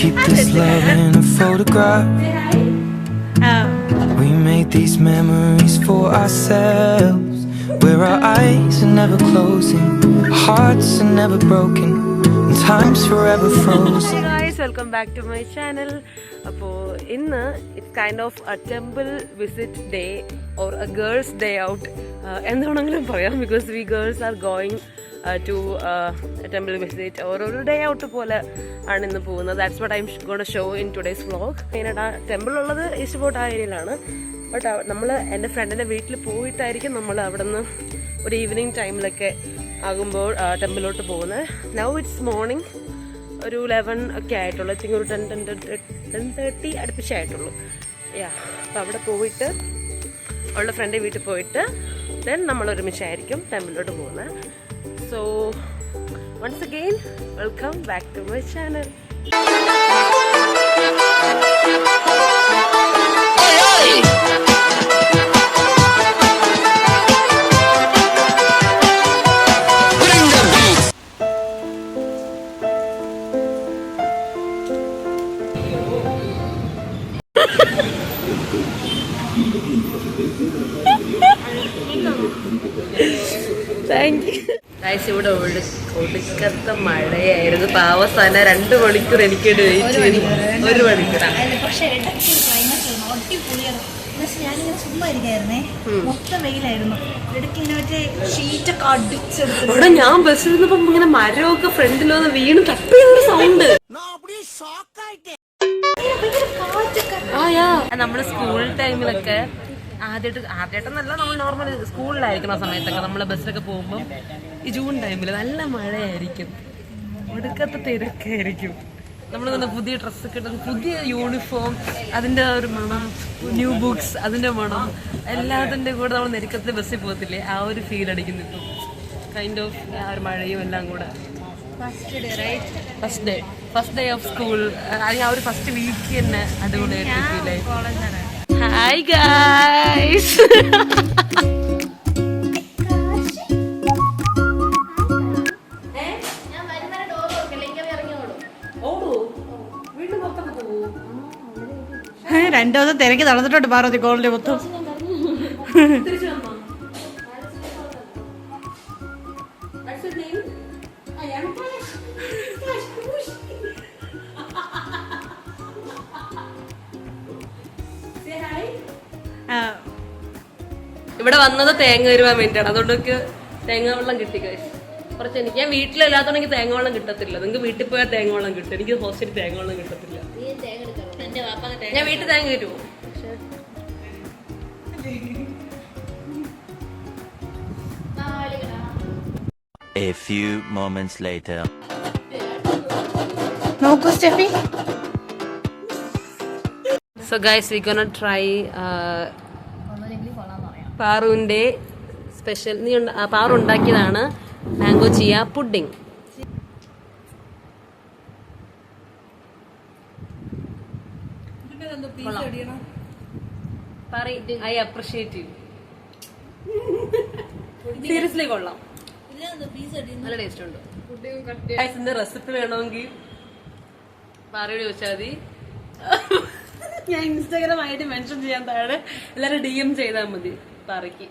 keep this love in a photograph. We made these memories for ourselves, where our eyes are never closing, hearts are never broken, and time's forever frozen. Hey guys, welcome back to my channel. അപ്പോൾ ഇന്ന് it's kind of a temple visit day or a girls day out എന്താണെങ്കിലും പറയാം. Because we girls are going to temple visit ഓരോരോ day out പോലെ ആണ് ഇന്ന് പോകുന്നത്. That's what I am gonna show in today's vlog. മെയിനായിട്ട് ആ temple ഉള്ളത് ഈസ്റ്റ്പോർട്ട് ആ ഏരിയയിലാണ്. ബട്ട് നമ്മൾ എൻ്റെ ഫ്രണ്ടിൻ്റെ വീട്ടിൽ പോയിട്ടായിരിക്കും നമ്മൾ അവിടെ നിന്ന് ഒരു ഈവനിങ് ടൈമിലൊക്കെ ആകുമ്പോൾ ടെമ്പിളിലോട്ട് പോകുന്നത്. നൗ ഇറ്റ്സ് മോർണിംഗ് ഒരു 11 ഒക്കെ ആയിട്ടുള്ളൂ. ഐ തിങ്ക് ഒരു 10:30 അടുപ്പിച്ചായിട്ടുള്ളൂ. അപ്പോൾ അവിടെ പോയിട്ട് അവളുടെ ഫ്രണ്ട് വീട്ടിൽ പോയിട്ട് ദെൻ നമ്മൾ ഒരുമിച്ചായിരിക്കും ടെമ്പിളിലോട്ട് പോകുന്നത്. So once again welcome back to my channel. Thank you guys. ഇവിടെ ഒടുക്കത്ത മഴയായിരുന്നു. പാവസാന 2 മണിക്കൂർ എനിക്കിട്ട് വെയിറ്റ് ചെയ്തു. 1 മണിക്കൂറാണ്. ഇവിടെ ഞാൻ ബസ്സിൽ നിന്നപ്പോ ഇങ്ങനെ മരമൊക്കെ ഫ്രണ്ടിലൊന്ന് വീണ് തപ്പിയൊരു സൗണ്ട്. നമ്മള് സ്കൂൾ ടൈമിലൊക്കെ ആദ്യമായിട്ടെന്നല്ല, നമ്മൾ നോർമൽ സ്കൂളിലായിരിക്കുന്ന സമയത്തൊക്കെ നമ്മൾ ബസ്സിലൊക്കെ പോകുമ്പോൾ ഈ ജൂൺ ടൈമിൽ നല്ല മഴയായിരിക്കും, ഒടുക്കത്തെ തിരക്കായിരിക്കും. നമ്മൾ തന്നെ പുതിയ ഡ്രസ്സൊക്കെ ഇട്ട് പുതിയ യൂണിഫോം, അതിൻ്റെ ഒരു മണം, ന്യൂ ബുക്സ്, അതിൻ്റെ മണം, എല്ലാത്തിൻ്റെ കൂടെ നമ്മൾ നെരുക്കത്തിൽ ബസ്സിൽ പോകത്തില്ലേ, ആ ഒരു ഫീൽ അടിക്കുന്നു ഇപ്പം. കൈൻഡ് ഓഫ് ആ ഒരു മഴയും എല്ലാം കൂടെ. ഫസ്റ്റ് ഡേ ഓഫ് സ്കൂൾ, അല്ലെങ്കിൽ ആ ഒരു ഫസ്റ്റ് വീക്ക് തന്നെ അടിപൊളിയായിട്ട് ഫീൽ ആയി. Hi guys. രണ്ടു ദിവസം തിരക്കി നടന്നിട്ടുണ്ട് പാർവതി കോളിന്റെ മൊത്തം. ഇവിടെ വന്നത് തേങ്ങ വരുവാൻ വേണ്ടിയാണ്. അതുകൊണ്ടൊക്കെ തേങ്ങ വെള്ളം കിട്ടി കുറച്ച്. എനിക്ക് ഞാൻ വീട്ടിലല്ലാത്തോണ്ട് എനിക്ക് തേങ്ങ വെള്ളം കിട്ടത്തില്ല. നിങ്ങൾക്ക് വീട്ടിൽ പോയാൽ തേങ്ങ വെള്ളം കിട്ടും, എനിക്ക് ഹോസ്റ്റലിൽ തേങ്ങ വെള്ളം കിട്ടത്തില്ല. ഞാൻ വീട്ടിൽ തേങ്ങ തരുമോ? A few moments later. നോക്കൂ Steffi. So guys, we gonna try പാറുവിൻ്റെ സ്പെഷ്യൽ. പാറു ഉണ്ടാക്കിയതാണ് mango chia pudding. I appreciate you. Seriously കൊള്ളാം, നല്ല ടേസ്റ്റ് ഉണ്ട്. ഇതിന്റെ റെസിപ്പി വേണമെങ്കിൽ പാറയോട് ചോദിച്ചാൽ മതി. ഞാൻ ഇൻസ്റ്റാഗ്രാം ഐ ഡി മെൻഷൻ ചെയ്യാൻ താഴെ എല്ലാവരും DM ചെയ്താൽ മതി പാറയ്ക്ക്.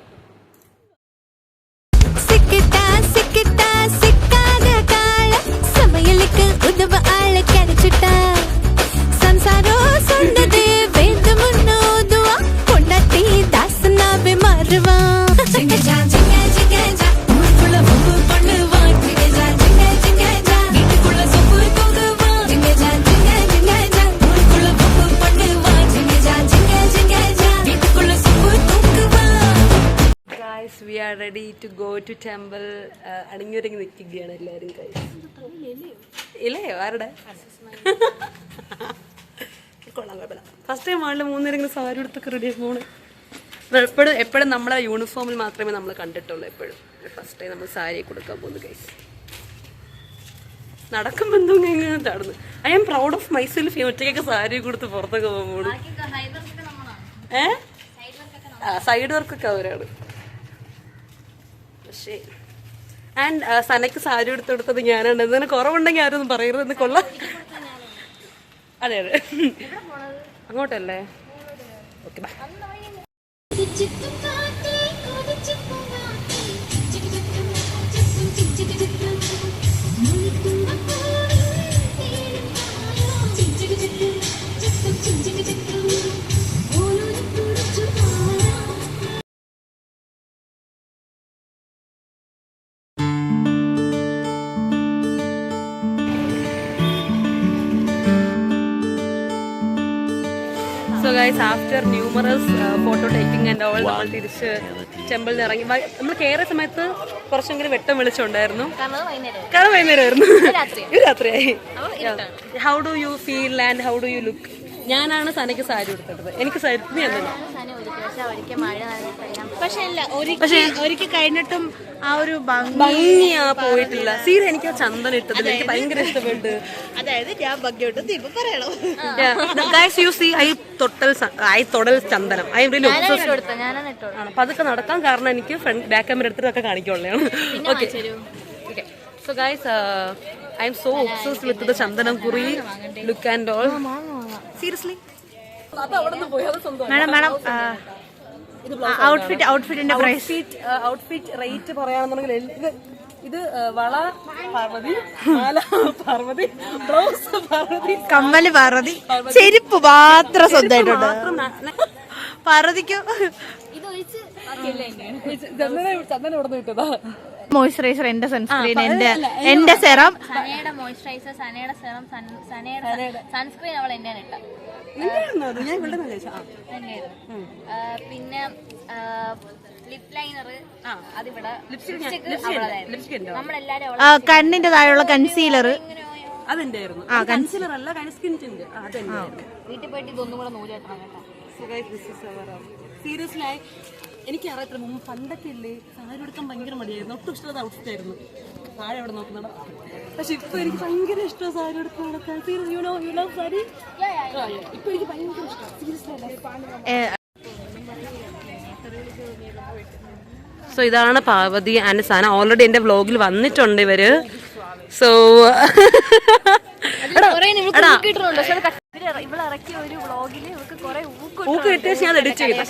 We are ready to go to temple. അണിഞ്ഞൊരുങ്ങി നിൽക്കുകയാണ് എല്ലാവരും. ഇല്ലയോ ആരുടെ കൊള്ളാം, കുഴപ്പമില്ല. ഫസ്റ്റ് ടൈം ആളുടെ 3 നേരം ഇങ്ങനെ സാരി എടുത്തൊക്കെ റെഡിയാക്കി പോകണം. എപ്പോഴും നമ്മളെ യൂണിഫോമിൽ മാത്രമേ നമ്മൾ കണ്ടിട്ടുള്ളൂ. എപ്പോഴും ഫസ്റ്റ് ടൈം നമ്മൾ സാരി കൊടുക്കാൻ പോകുന്നു ഗൈസ്. നടക്കുമ്പോൾ എന്തോ ഇങ്ങനെ തടന്നു. I am proud of myself. ഒറ്റയ്ക്കൊക്കെ സാരി കൊടുത്ത് പുറത്തൊക്കെ പോകുമ്പോൾ സൈഡ് വർക്കൊക്കെ അവരാണ്. പക്ഷേ ആൻഡ് സനയ്ക്ക് സാരി എടുത്ത് കൊടുത്തത് ഞാനാണ്. എന്തെങ്കിലും കുറവുണ്ടെങ്കിൽ ആരൊന്നും പറയരുതെന്ന്. കൊള്ളാം. അതെ അതെ അങ്ങോട്ടല്ലേ okay bye. So guys, after numerous photo taking and all, നമ്മൾ തിരിച്ച് ചെമ്പിൽ നിന്ന് ഇറങ്ങി. നമ്മൾ കയറിയ സമയത്ത് കുറച്ചെങ്കിലും വെട്ടം വെളിച്ചുണ്ടായിരുന്നു, കാരണം വൈകുന്നേരമായിരുന്നു, ഇത് രാത്രിയായി. How do you feel and how do you look? ഞാനാണ് സനയ്ക്ക് സാരി കൊടുത്തിട്ടത്, എനിക്ക് സാരി ഒരിക്കൽ കഴിഞ്ഞിട്ടും ആ ഒരു ഭംഗിയാ പോയിട്ടില്ല. സീര എനിക്ക് ആ ചന്ദനം ഇട്ടത് എനിക്ക് ഭയങ്കര ഇഷ്ടപ്പെട്ടു. അതായത് ഞാൻ ഭംഗിയോട്ട് ദീപ പറയണോ. Guys, you see, I തൊടൽ ചന്ദനം. I am really obsessed. അപ്പൊ അതൊക്കെ നടക്കാൻ കാരണം എനിക്ക് ഫ്രണ്ട് ബാക്ക് ക്യാമറ എടുത്തിട്ടൊക്കെ കാണിക്കുള്ളതാണ്. Okay so guys, I am so obsessed with the chandanam kuri look and all. Seriously madam ഔട്ട്ഫിറ്റിന്റെ പ്രൈസ് ഔട്ട്ഫിറ്റ് റേറ്റ് പറയാണെന്നുണ്ടെങ്കിൽ ഇത് വള പാർവതി, മാല പാർവതി, ബ്ലൗസ് പാർവതി, കമ്മല് പാർവതി, ചെരുപ്പ് മാത്രം സ്വന്തമായിട്ടുണ്ട് പാർവതിക്കോ. ചന്ദനം ഇവിടെ കിട്ടതാ. മോയ്സ്ചറൈസർ, എന്റെ സൺസ്ക്രീൻ, എന്റെ സെറം, സനയുടെ മോയ്സ്ചറൈസർ, സനയുടെ സെറം, സനയുടെ സൺസ്ക്രീൻ അവൾ എന്റെ ഇട്ട. പിന്നെ ലിപ് ലൈനർ അതിവിടെ, നമ്മളെല്ലാരും കണ്ണിന്റെ താഴെയുള്ള കൺസീലർ അതെന്റെ ആയിരുന്നു. കൺസീലർ അല്ല, സ്കിൻ ടിന്റ് അതെന്റെ. വീട്ടിൽ പോയിട്ട് ഇതൊന്നും കൂടെ നൂലെട്ടണം കേട്ടോ. സീരിയസ്ലി എനിക്ക് അറിയത്തില്ല, മുമ്പ് പണ്ടൊക്കെ ഇല്ലേ സാരി എടുക്കാൻ ഭയങ്കര മടിയായിരുന്നു, ഒട്ടും ഇഷ്ടമുള്ള ഔട്ട്ഫിറ്റ് ആയിരുന്നു. താഴെ അവിടെ നോക്കുന്നുണ്ട്, പക്ഷെ ഇപ്പൊ എനിക്ക് ഭയങ്കര ഇഷ്ടമാണ് സാരി എടുക്കാൻ നടക്കാൻ. Serious, you love sari. ഇപ്പൊ എനിക്ക് ഭയങ്കര ഇഷ്ടമാണ് സീരിയസ്ലി. സോ ഇതാണ് പാർവതി ആൻഡ് സന. ഓൾറെഡി എന്റെ വ്ലോഗിൽ വന്നിട്ടുണ്ട് ഇവര്. സോ ഊക്ക് കിട്ടിയ ഞാൻ എഡിറ്റ് ചെയ്തു,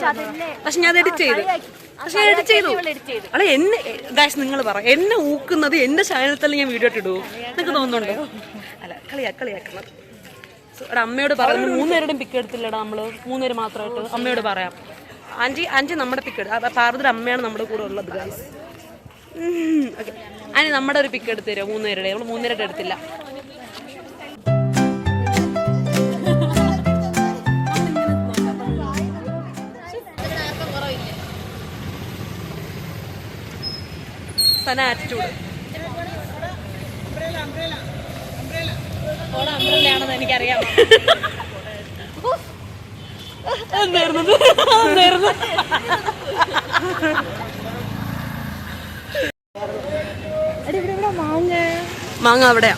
പക്ഷെ ഞാൻ എഡിറ്റ് ചെയ്തു. അല്ല എന്നെ ഗായ്സ് നിങ്ങൾ പറ, എന്നെ ഊക്കുന്നത് എന്റെ ചാനലിൽ തന്നെ ഞാൻ വീഡിയോ ഇട്ടിടൂ, നിങ്ങൾക്ക് തോന്നുന്നുണ്ടോ? അല്ല കളിയാക്കുന്നത്. അമ്മയോട് പറഞ്ഞു, 3 പേരുടെയും പിക്ക് എടുത്തില്ലടാ നമ്മള്, 3 പേര് മാത്രമായിട്ട്. അമ്മയോട് പറയാം, ആന്റി നമ്മുടെ പിക്ക് എടുത്ത്, പാർവതിയുടെ അമ്മയാണ് നമ്മുടെ കൂടെ ഉള്ളത് ഗായ്സ്. ഓക്കെ ആന്റി നമ്മുടെ ഒരു പിക്ക് എടുത്ത് തരുമോ? 3 പേരുടെ. നമ്മൾ 3 പേരുടെ എടുത്തില്ല. സന ആറ്റിറ്റ്യൂഡ് അംബ്രല്ലയാണെന്ന് എനിക്കറിയാം. മാങ്ങ അവിടെയാ.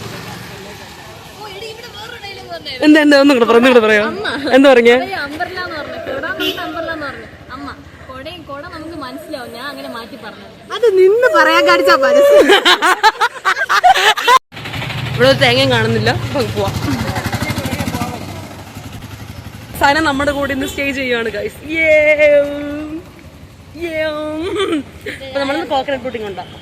എന്താ ഒന്നും കൂടെ പറയാം. എന്താ പറഞ്ഞേ? കൊട നമുക്ക് മനസ്സിലാവും, ഞാൻ അങ്ങനെ മാറ്റി പറഞ്ഞു. അത് നിന്ന് പറയാൻ കാണിച്ചാ ഇവിടെ തേങ്ങയും കാണുന്നില്ല, പോവാം. സന നമ്മുടെ കൂടെ ഇന്ന് സ്റ്റേ ചെയ്യുവാണ് ഗൈസ്. അപ്പൊ നമ്മളിന്ന് കോക്കനട്ട് പുഡിംഗ് ഉണ്ടാക്കും.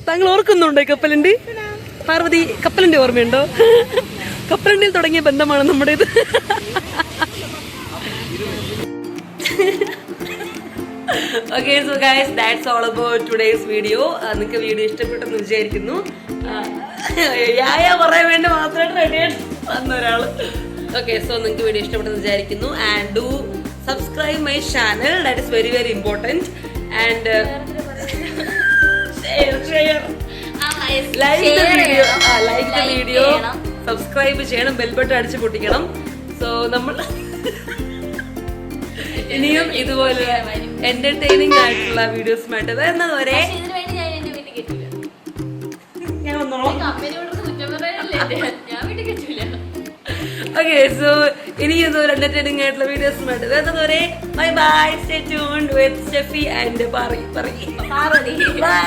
താങ്കൾ ഓർക്കുന്നുണ്ടോ കപ്പലണ്ടി? പാർവതി, കപ്പലണ്ടി ഓർമ്മയുണ്ടോ? കപ്പലണ്ടിയിൽ തുടങ്ങിയ ബന്ധമാണ് നമ്മുടേത്. Okay so guys, that's all about today's video. നിങ്ങൾക്ക് വീഡിയോ ഇഷ്ടപ്പെട്ടെന്ന് വിചാരിക്കുന്നു. പറയാൻ വേണ്ടി മാത്രമായിട്ട് റെഡിയായിട്ട് വന്ന ഒരാള്. ഓക്കെ സോ നിങ്ങൾക്ക് വീഡിയോ ഇഷ്ടപ്പെട്ടെന്ന് വിചാരിക്കുന്നു. And do subscribe my channel, that is very very important. And like the video, subscribe ചെയ്യണം, ബെൽ ബട്ടൺ അടിച്ച് പൊട്ടിക്കണം. സോ നമ്മൾ ഇനിയും ഇതുപോലെ എന്റർടൈനിങ് ആയിട്ടുള്ള വീഡിയോസുമായിട്ട് വരുന്നതുവരെ ഇതിനു വേണ്ടി ഞാൻ എന്റെ വീട്ടിൽ കെട്ടില്ല. ഞാൻ വന്നോളാം. കമ്പനിയോട് കുറ്റം പറയാനല്ലേ ഞാൻ വീട്ടിൽ കെട്ടില്ല. ഓക്കെ, സോ ഇനി ഇതൊരു എന്റർടൈനിങ് ആയിട്ടുള്ള വീഡിയോസുമായിട്ട് വരുന്നതുവരെ bye bye. Stay tuned with Steffi and പാറി. പാർവതി. ബൈ.